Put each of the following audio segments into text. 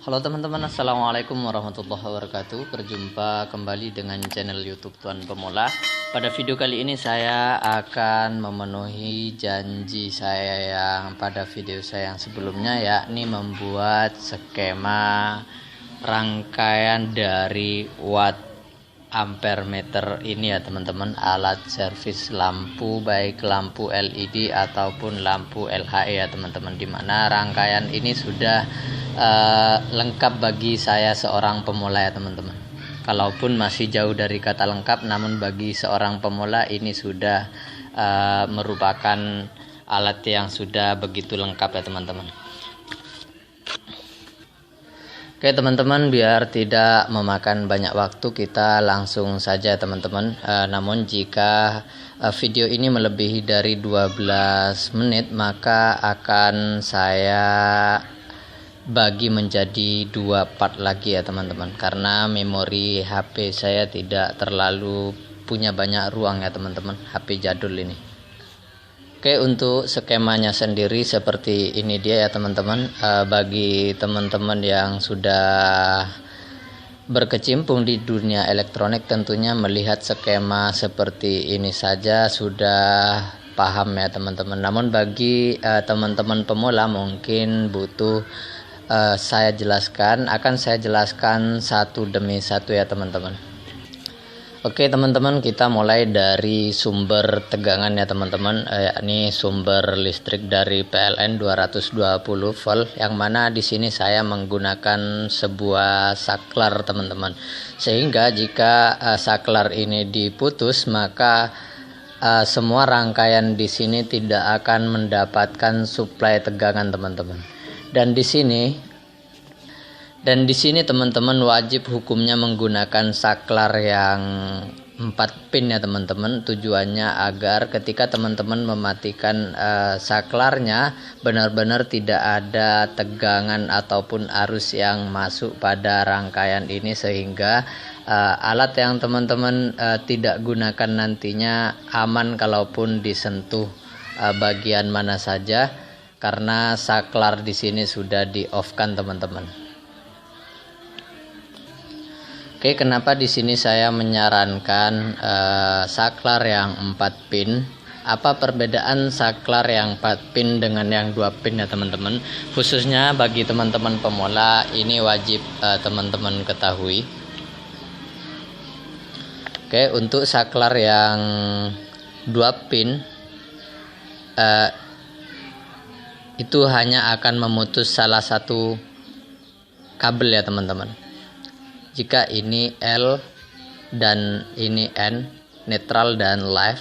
Halo teman-teman, assalamualaikum warahmatullahi wabarakatuh. Berjumpa kembali dengan channel YouTube Tuan Pemula. Pada video kali ini saya akan memenuhi janji saya yang pada video saya yang sebelumnya, yakni membuat skema rangkaian dari watt ampere meter ini ya teman-teman, alat servis lampu, baik lampu LED ataupun lampu LHE ya teman-teman, dimana rangkaian ini sudah lengkap bagi saya seorang pemula ya teman-teman. Kalaupun masih jauh dari kata lengkap, namun bagi seorang pemula ini sudah merupakan alat yang sudah begitu lengkap ya teman-teman. Oke teman-teman, biar tidak memakan banyak waktu, kita langsung saja teman-teman. Namun jika video ini melebihi dari 12 menit, maka akan saya bagi menjadi 2 part lagi ya teman-teman, karena memori HP saya tidak terlalu punya banyak ruang ya teman-teman, HP jadul ini. Oke, untuk skemanya sendiri seperti ini dia ya teman-teman. Bagi teman-teman yang sudah berkecimpung di dunia elektronik, tentunya melihat skema seperti ini saja sudah paham ya teman-teman. Namun bagi teman-teman pemula mungkin butuh saya jelaskan, akan saya jelaskan satu demi satu ya teman-teman. Oke teman-teman, kita mulai dari sumber tegangan ya teman-teman, yakni sumber listrik dari PLN 220 volt, yang mana di sini saya menggunakan sebuah saklar teman-teman, sehingga jika saklar ini diputus, maka semua rangkaian di sini tidak akan mendapatkan suplai tegangan teman-teman. Dan di sini teman-teman wajib hukumnya menggunakan saklar yang 4 pin ya teman-teman. Tujuannya agar ketika teman-teman mematikan saklarnya, benar-benar tidak ada tegangan ataupun arus yang masuk pada rangkaian ini, sehingga alat yang teman-teman tidak gunakan nantinya aman kalaupun disentuh bagian mana saja, karena saklar di sini sudah di off kan teman-teman. Oke, kenapa di sini saya menyarankan saklar yang 4 pin? Apa perbedaan saklar yang 4 pin dengan yang 2 pin ya teman-teman? Khususnya bagi teman-teman pemula, ini wajib teman-teman ketahui. Oke, untuk saklar yang 2 pin itu hanya akan memutus salah satu kabel ya teman-teman. Jika ini L dan ini N, netral dan live,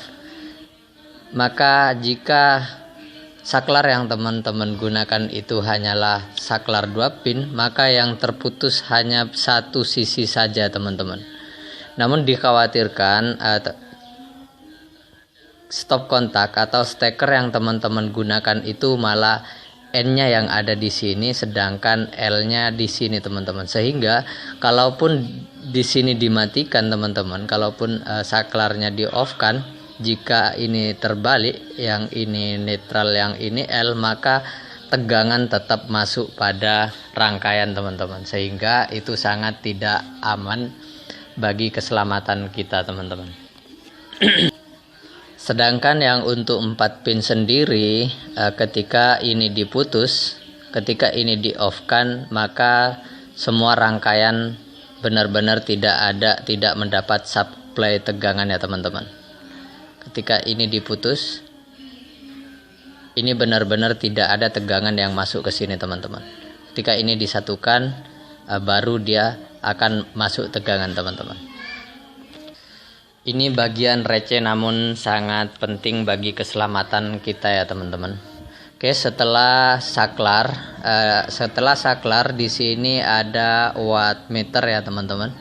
maka jika saklar yang teman-teman gunakan itu hanyalah saklar 2 pin, maka yang terputus hanya satu sisi saja teman-teman. Namun dikhawatirkan stop kontak atau steker yang teman-teman gunakan itu malah N-nya yang ada di sini, sedangkan L-nya di sini teman-teman, sehingga kalaupun di sini dimatikan teman-teman, kalaupun saklarnya di off kan, jika ini terbalik, yang ini netral yang ini L, maka tegangan tetap masuk pada rangkaian teman-teman, sehingga itu sangat tidak aman bagi keselamatan kita teman-teman. Sedangkan yang untuk 4 pin sendiri, ketika ini diputus, ketika ini di off kan, maka semua rangkaian benar-benar tidak mendapat suplai tegangan ya teman-teman. Ketika ini diputus, ini benar-benar tidak ada tegangan yang masuk ke sini teman-teman. Ketika ini disatukan, baru dia akan masuk tegangan teman-teman. Ini bagian receh namun sangat penting bagi keselamatan kita ya teman-teman. Oke, setelah saklar di sini ada wattmeter ya teman-teman.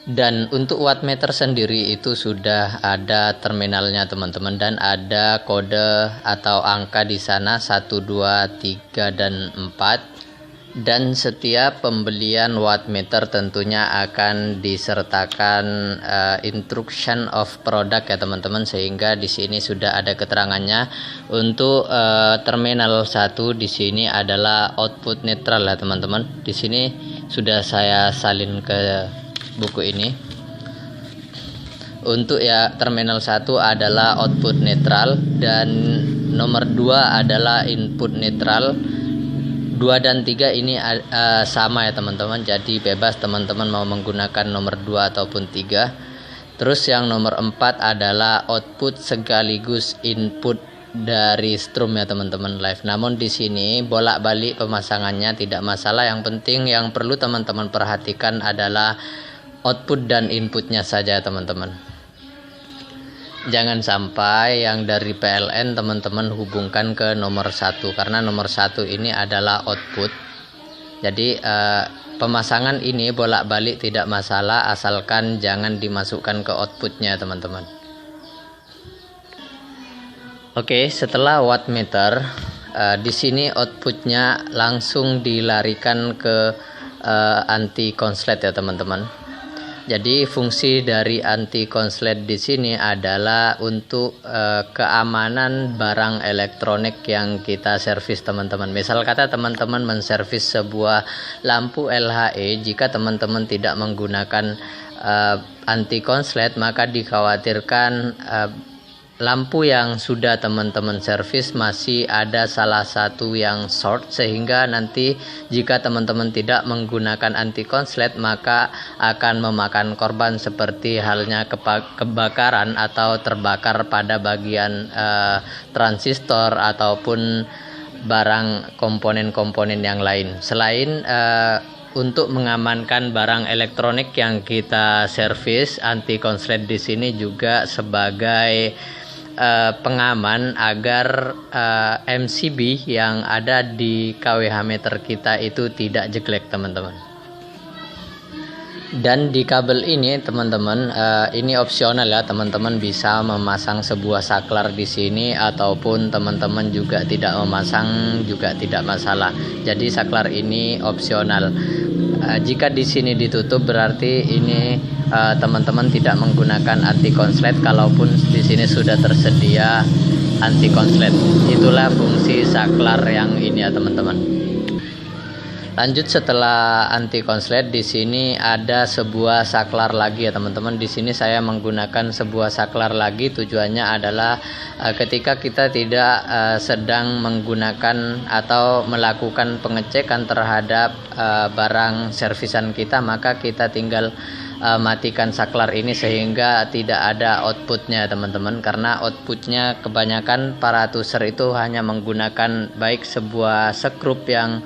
Dan untuk wattmeter sendiri itu sudah ada terminalnya teman-teman, dan ada kode atau angka di sana 1, 2, 3 dan 4. Dan setiap pembelian wattmeter tentunya akan disertakan instruction of product ya teman-teman, sehingga di sini sudah ada keterangannya. Untuk terminal 1 di sini adalah output netral ya teman-teman. Di sini sudah saya salin ke buku ini. Untuk ya terminal 1 adalah output netral dan nomor 2 adalah input netral. 2 dan 3 ini sama ya teman-teman, jadi bebas teman-teman mau menggunakan nomor 2 ataupun 3. Terus yang nomor 4 adalah output sekaligus input dari strum ya teman-teman live. Namun di sini bolak-balik pemasangannya tidak masalah, yang penting yang perlu teman-teman perhatikan adalah output dan inputnya saja teman-teman. Jangan sampai yang dari PLN teman-teman hubungkan ke nomor 1, karena nomor 1 ini adalah output. Jadi pemasangan ini bolak-balik tidak masalah, asalkan jangan dimasukkan ke outputnya teman-teman. Oke, setelah wattmeter di sini outputnya langsung dilarikan ke anti konslet ya teman-teman. Jadi fungsi dari anti konslet di sini adalah untuk keamanan barang elektronik yang kita servis teman-teman. Misal kata teman-teman menservis sebuah lampu LHE, jika teman-teman tidak menggunakan anti konslet, maka dikhawatirkan lampu yang sudah teman-teman servis masih ada salah satu yang short, sehingga nanti jika teman-teman tidak menggunakan anti konslet maka akan memakan korban, seperti halnya kebakaran atau terbakar pada bagian transistor ataupun barang komponen-komponen yang lain. Selain untuk mengamankan barang elektronik yang kita servis, anti konslet di sini juga sebagai pengaman agar MCB yang ada di kWh meter kita itu tidak jelek teman-teman. Dan di kabel ini teman-teman, ini opsional ya, teman-teman bisa memasang sebuah saklar di sini ataupun teman-teman juga tidak memasang juga tidak masalah. Jadi saklar ini opsional. Jika di sini ditutup berarti ini teman-teman tidak menggunakan anti konslet, kalaupun di sini sudah tersedia anti konslet. Itulah fungsi saklar yang ini ya teman-teman. Lanjut, setelah anti konslet di sini ada sebuah saklar lagi ya teman-teman. Di sini saya menggunakan sebuah saklar lagi, tujuannya adalah ketika kita tidak sedang menggunakan atau melakukan pengecekan terhadap barang servisan kita, maka kita tinggal matikan saklar ini sehingga tidak ada outputnya teman-teman. Karena outputnya kebanyakan para tuser itu hanya menggunakan baik sebuah sekrup yang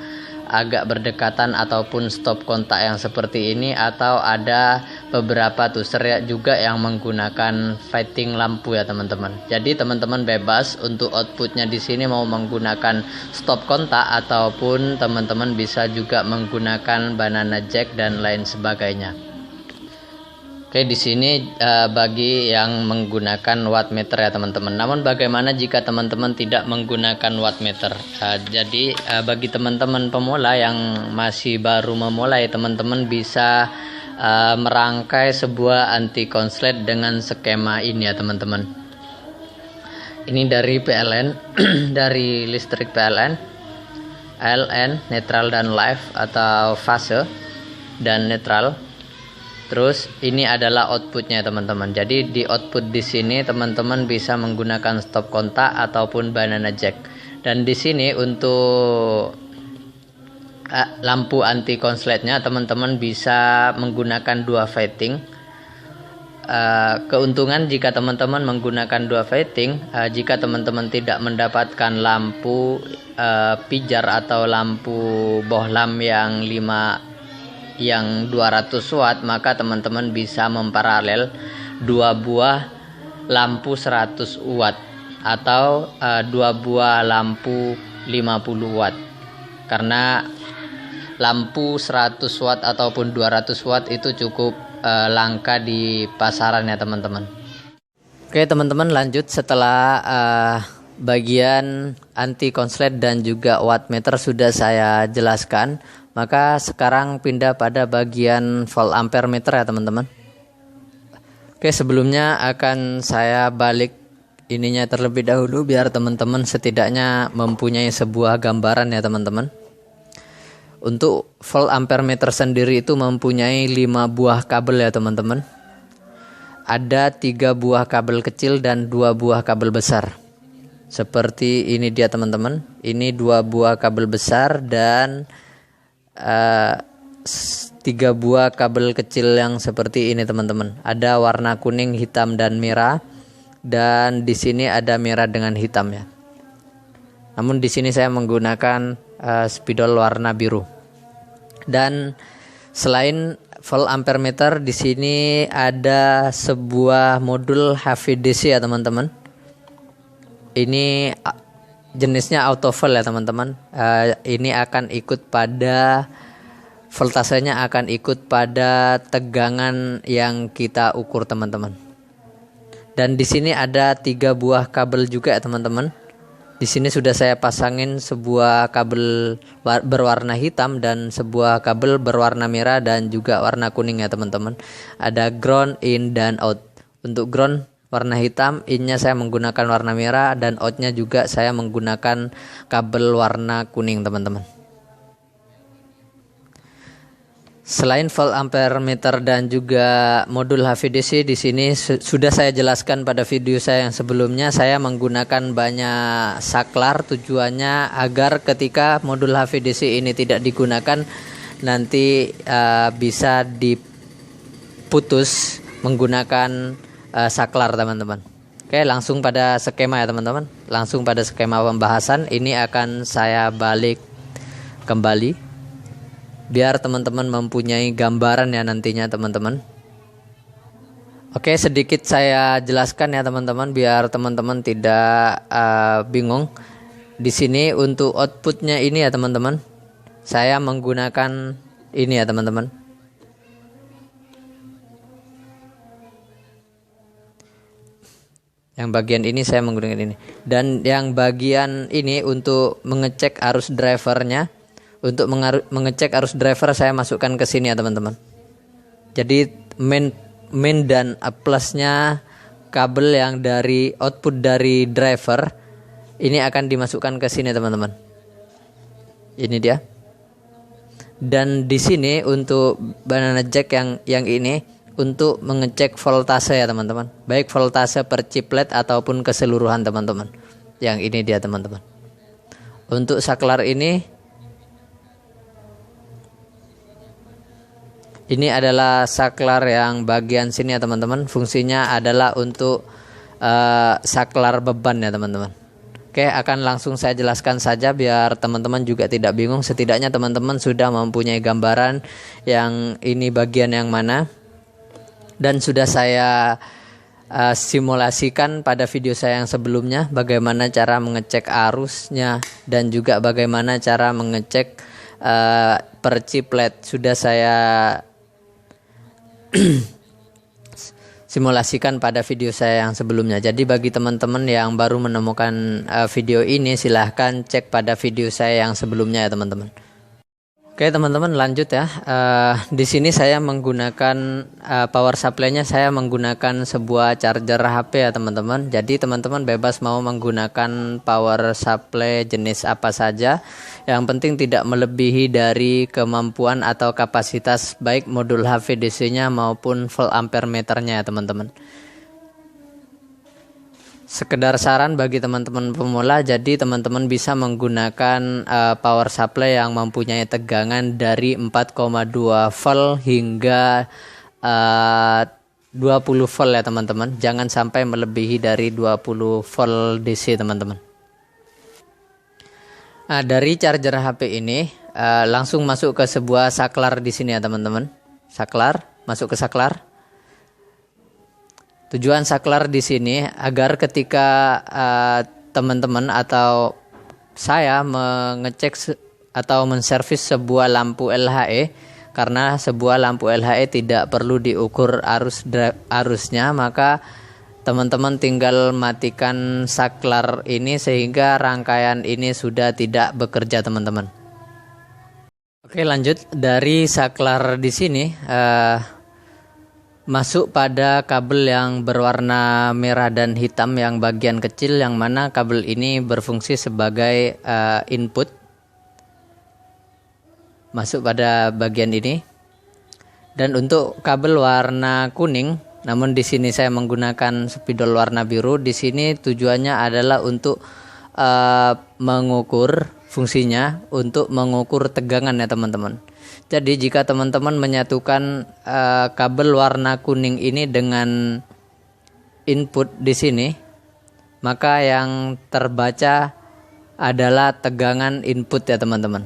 agak berdekatan ataupun stop kontak yang seperti ini, atau ada beberapa tuser ya juga yang menggunakan fighting lampu ya teman-teman. Jadi teman-teman bebas untuk outputnya di sini mau menggunakan stop kontak ataupun teman-teman bisa juga menggunakan banana jack dan lain sebagainya. Oke, di sini bagi yang menggunakan wattmeter ya teman-teman. Namun bagaimana jika teman-teman tidak menggunakan wattmeter? Jadi bagi teman-teman pemula yang masih baru memulai, teman-teman bisa merangkai sebuah anti konslet dengan skema ini ya teman-teman. Ini dari PLN, dari listrik PLN, LN, netral dan live atau fase dan netral. Terus ini adalah outputnya teman-teman. Jadi di output di sini teman-teman bisa menggunakan stop kontak ataupun banana jack. Dan di sini untuk lampu anti konsletnya teman-teman bisa menggunakan dua fighting. Keuntungan jika teman-teman menggunakan dua fighting, jika teman-teman tidak mendapatkan lampu pijar atau lampu bohlam yang 200 watt, maka teman-teman bisa memparalel dua buah lampu 100 watt atau dua buah lampu 50 watt. Karena lampu 100 watt ataupun 200 watt itu cukup langka di pasaran ya teman-teman. Oke teman-teman, lanjut setelah bagian anti konslet dan juga wattmeter sudah saya jelaskan. Maka sekarang pindah pada bagian volt ampere meter ya teman-teman. Oke, sebelumnya akan saya balik ininya terlebih dahulu biar teman-teman setidaknya mempunyai sebuah gambaran ya teman-teman. Untuk volt ampere meter sendiri itu mempunyai 5 buah kabel ya teman-teman. Ada 3 buah kabel kecil dan 2 buah kabel besar. Seperti ini dia teman-teman. Ini 2 buah kabel besar dan 3 buah kabel kecil yang seperti ini teman-teman. Ada warna kuning, hitam dan merah. Dan di sini ada merah dengan hitam ya. Namun di sini saya menggunakan spidol warna biru. Dan selain volt ampere meter, di sini ada sebuah modul HVDC ya teman-teman. Ini jenisnya auto volt ya teman-teman. Ini akan ikut pada voltasenya, akan ikut pada tegangan yang kita ukur teman-teman. Dan di sini ada 3 buah kabel juga ya teman-teman. Di sini sudah saya pasangin sebuah kabel berwarna hitam dan sebuah kabel berwarna merah dan juga warna kuning ya teman-teman. Ada ground, in dan out. Untuk ground warna hitam, innya saya menggunakan warna merah dan outnya juga saya menggunakan kabel warna kuning teman-teman. Selain volt ampere meter dan juga modul HVDC, di sini sudah saya jelaskan pada video saya yang sebelumnya. Saya menggunakan banyak saklar, tujuannya agar ketika modul HVDC ini tidak digunakan nanti bisa diputus menggunakan saklar teman-teman. Oke, langsung pada skema ya teman-teman. Langsung pada skema pembahasan. Ini akan saya balik kembali biar teman-teman mempunyai gambaran ya nantinya teman-teman. Oke, sedikit saya jelaskan ya teman-teman biar teman-teman tidak bingung. Di sini untuk outputnya ini ya teman-teman, saya menggunakan ini ya teman-teman. Yang bagian ini saya menggunakan ini. Dan yang bagian ini untuk mengecek arus drivernya. Untuk mengecek arus driver saya masukkan ke sini ya teman-teman. Jadi main dan plusnya kabel yang dari output dari driver ini akan dimasukkan ke sini teman-teman. Ini dia. Dan di sini untuk banana jack yang ini untuk mengecek voltase ya teman-teman. Baik voltase per chiplet ataupun keseluruhan teman-teman. Yang ini dia teman-teman. Untuk saklar ini adalah saklar yang bagian sini ya teman-teman. Fungsinya adalah untuk saklar beban ya teman-teman. Oke, akan langsung saya jelaskan saja biar teman-teman juga tidak bingung. Setidaknya teman-teman sudah mempunyai gambaran yang ini bagian yang mana. Dan sudah saya simulasikan pada video saya yang sebelumnya bagaimana cara mengecek arusnya dan juga bagaimana cara mengecek per chiplet. Sudah saya simulasikan pada video saya yang sebelumnya. Jadi bagi teman-teman yang baru menemukan video ini, silahkan cek pada video saya yang sebelumnya ya teman-teman. Oke teman-teman, lanjut ya. Di sini saya menggunakan power supply-nya, saya menggunakan sebuah charger HP ya teman-teman. Jadi teman-teman bebas mau menggunakan power supply jenis apa saja. Yang penting tidak melebihi dari kemampuan atau kapasitas baik modul HVDC-nya maupun volt ampere meternya ya teman-teman. Sekedar saran bagi teman-teman pemula, jadi teman-teman bisa menggunakan power supply yang mempunyai tegangan dari 4,2 volt hingga 20 volt ya teman-teman. Jangan sampai melebihi dari 20 volt DC teman-teman. Nah, dari charger HP ini langsung masuk ke sebuah saklar di sini ya teman-teman. Saklar, masuk ke saklar. Tujuan saklar di sini agar ketika teman-teman atau saya mengecek atau menservis sebuah lampu LHE, karena sebuah lampu LHE tidak perlu diukur arusnya, maka teman-teman tinggal matikan saklar ini sehingga rangkaian ini sudah tidak bekerja teman-teman. Oke, lanjut dari saklar di sini masuk pada kabel yang berwarna merah dan hitam yang bagian kecil, yang mana kabel ini berfungsi sebagai input. Masuk pada bagian ini. Dan untuk kabel warna kuning, namun di sini saya menggunakan spidol warna biru. Di sini tujuannya adalah untuk mengukur, fungsinya untuk mengukur tegangan ya teman-teman. Jadi jika teman-teman menyatukan kabel warna kuning ini dengan input di sini, maka yang terbaca adalah tegangan input ya teman-teman.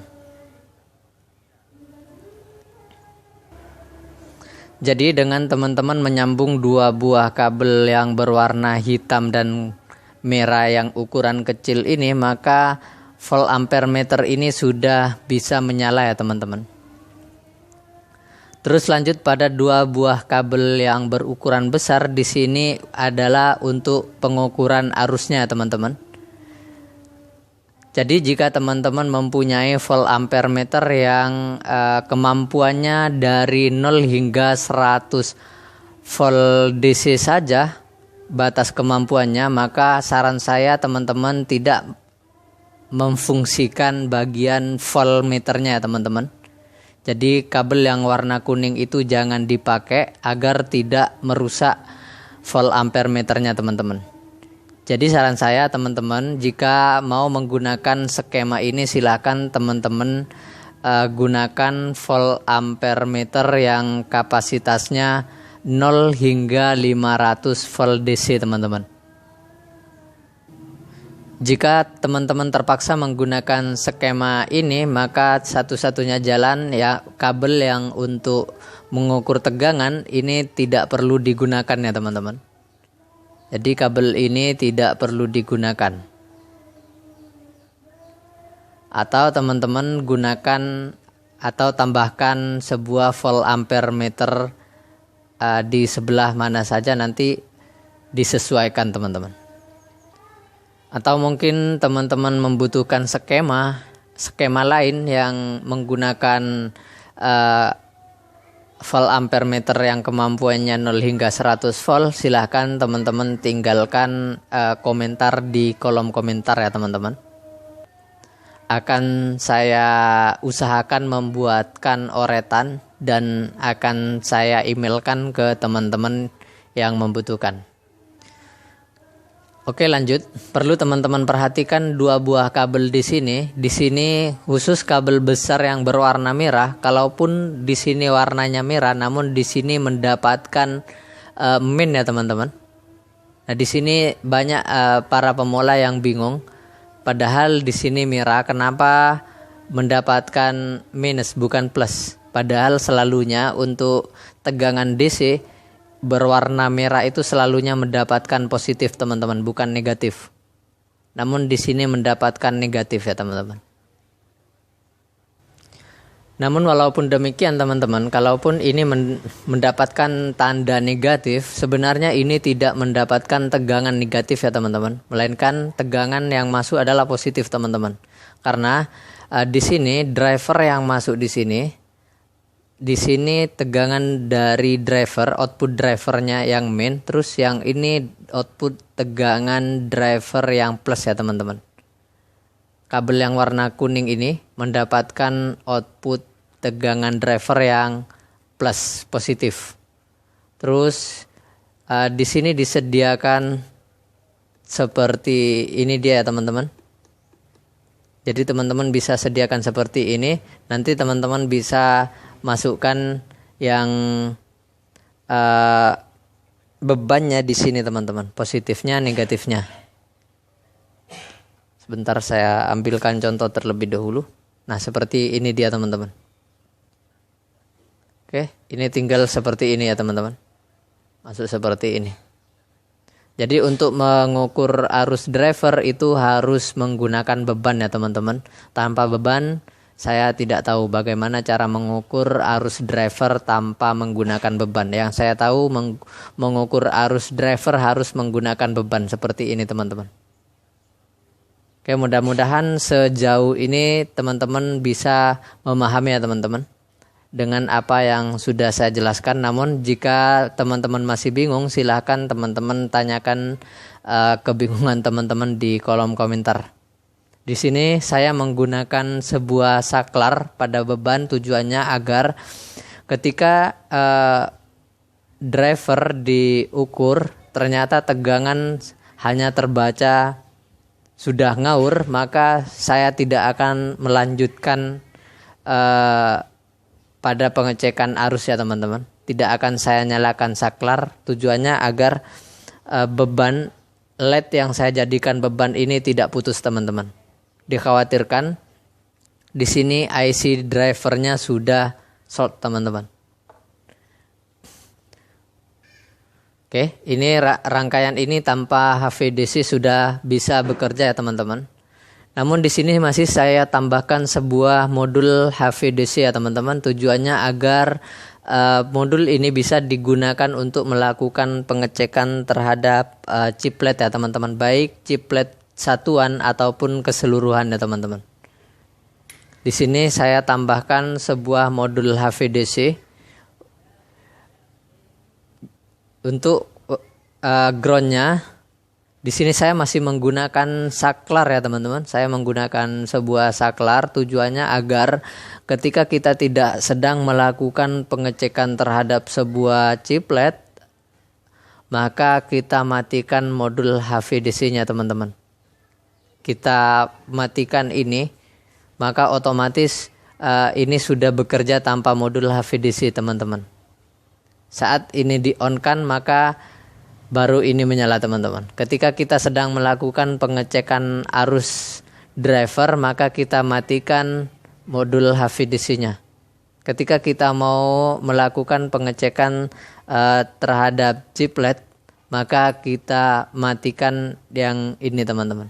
Jadi dengan teman-teman menyambung dua buah kabel yang berwarna hitam dan merah yang ukuran kecil ini, maka volt ampere meter ini sudah bisa menyala ya teman-teman. Terus lanjut pada dua buah kabel yang berukuran besar, di sini adalah untuk pengukuran arusnya ya teman-teman. Jadi jika teman-teman mempunyai volt ampere meter yang kemampuannya dari 0 hingga 100 volt DC saja batas kemampuannya, maka saran saya teman-teman tidak memfungsikan bagian voltmeternya ya teman-teman. Jadi kabel yang warna kuning itu jangan dipakai agar tidak merusak volt ampere meternya teman-teman. Jadi saran saya teman-teman, jika mau menggunakan skema ini silakan teman-teman gunakan volt ampere meter yang kapasitasnya 0 hingga 500 volt DC teman-teman. Jika teman-teman terpaksa menggunakan skema ini, maka satu-satunya jalan ya kabel yang untuk mengukur tegangan ini tidak perlu digunakan ya teman-teman. Jadi kabel ini tidak perlu digunakan. Atau teman-teman gunakan atau tambahkan sebuah volt ampere meter di sebelah mana saja, nanti disesuaikan teman-teman. Atau mungkin teman-teman membutuhkan skema lain yang menggunakan volt ampere meter yang kemampuannya 0 hingga 100 volt, silahkan teman-teman tinggalkan komentar di kolom komentar ya teman-teman. Akan saya usahakan membuatkan oretan dan akan saya emailkan ke teman-teman yang membutuhkan. Oke, lanjut. Perlu teman-teman perhatikan dua buah kabel di sini. Di sini khusus kabel besar yang berwarna merah. Kalaupun di sini warnanya merah, namun di sini mendapatkan min ya teman-teman. Nah, di sini banyak para pemula yang bingung. Padahal di sini merah, kenapa mendapatkan minus bukan plus? Padahal selalunya untuk tegangan DC berwarna merah itu selalunya mendapatkan positif teman-teman, bukan negatif. Namun di sini mendapatkan negatif ya teman-teman. Namun walaupun demikian teman-teman, kalaupun ini mendapatkan tanda negatif, sebenarnya ini tidak mendapatkan tegangan negatif ya teman-teman, melainkan tegangan yang masuk adalah positif teman-teman. Karena di sini driver yang masuk di sini tegangan dari driver, output drivernya yang main, terus yang ini output tegangan driver yang plus ya teman-teman. Kabel yang warna kuning ini mendapatkan output tegangan driver yang plus, positif. Terus di sini disediakan seperti ini dia ya teman-teman. Jadi teman-teman bisa sediakan seperti ini. Nanti teman-teman bisa masukkan yang bebannya di sini teman-teman, positifnya, negatifnya. Sebentar saya ambilkan contoh terlebih dahulu. Nah, seperti ini dia teman-teman. Oke, ini tinggal seperti ini ya teman-teman. Masuk seperti ini. Jadi untuk mengukur arus driver itu harus menggunakan beban ya teman-teman. Tanpa beban saya tidak tahu bagaimana cara mengukur arus driver tanpa menggunakan beban. Yang saya tahu mengukur arus driver harus menggunakan beban seperti ini teman-teman. Oke, mudah-mudahan sejauh ini teman-teman bisa memahami ya teman-teman dengan apa yang sudah saya jelaskan. Namun jika teman-teman masih bingung, silahkan teman-teman tanyakan kebingungan teman-teman di kolom komentar. Di sini saya menggunakan sebuah saklar pada beban, tujuannya agar ketika driver diukur ternyata tegangan hanya terbaca sudah ngawur, maka saya tidak akan melanjutkan pada pengecekan arus ya teman-teman. Tidak akan saya nyalakan saklar, tujuannya agar beban LED yang saya jadikan beban ini tidak putus teman-teman. Dikhawatirkan di sini IC drivernya sudah short teman-teman. Oke, ini rangkaian ini tanpa HVDC sudah bisa bekerja ya teman-teman. Namun di sini masih saya tambahkan sebuah modul HVDC ya teman-teman. Tujuannya agar modul ini bisa digunakan untuk melakukan pengecekan terhadap chiplet ya teman-teman, baik chiplet satuan ataupun keseluruhan ya teman-teman. Di sini saya tambahkan sebuah modul HVDC untuk groundnya. Di sini saya masih menggunakan saklar ya teman-teman. Saya menggunakan sebuah saklar, tujuannya agar ketika kita tidak sedang melakukan pengecekan terhadap sebuah chiplet, maka kita matikan modul HVDC-nya teman-teman. Kita matikan ini, maka otomatis ini sudah bekerja tanpa modul HVDC teman-teman. Saat ini di-on-kan maka baru ini menyala teman-teman. Ketika kita sedang melakukan pengecekan arus driver, maka kita matikan modul HVDC-nya. Ketika kita mau melakukan pengecekan terhadap chiplet, maka kita matikan yang ini teman-teman.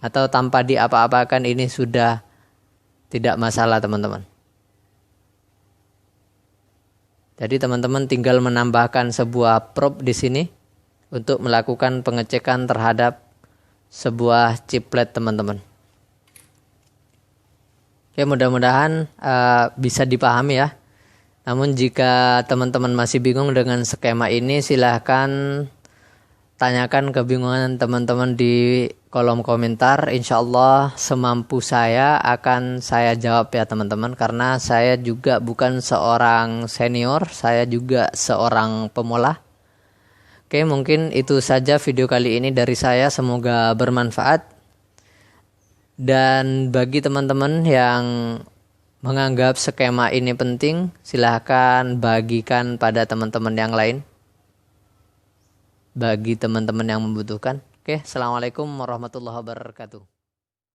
Atau tanpa diapa-apakan ini sudah tidak masalah teman-teman. Jadi teman-teman tinggal menambahkan sebuah probe di sini untuk melakukan pengecekan terhadap sebuah chiplet teman-teman. Oke, mudah-mudahan bisa dipahami ya. Namun jika teman-teman masih bingung dengan skema ini, silahkan tanyakan kebingungan teman-teman di kolom komentar. Insya Allah semampu saya akan saya jawab ya teman-teman. Karena saya juga bukan seorang senior, saya juga seorang pemula. Oke, mungkin itu saja video kali ini dari saya. Semoga bermanfaat. Dan bagi teman-teman yang menganggap skema ini penting, silahkan bagikan pada teman-teman yang lain. Bagi teman-teman yang membutuhkan. Oke, assalamualaikum warahmatullahi wabarakatuh.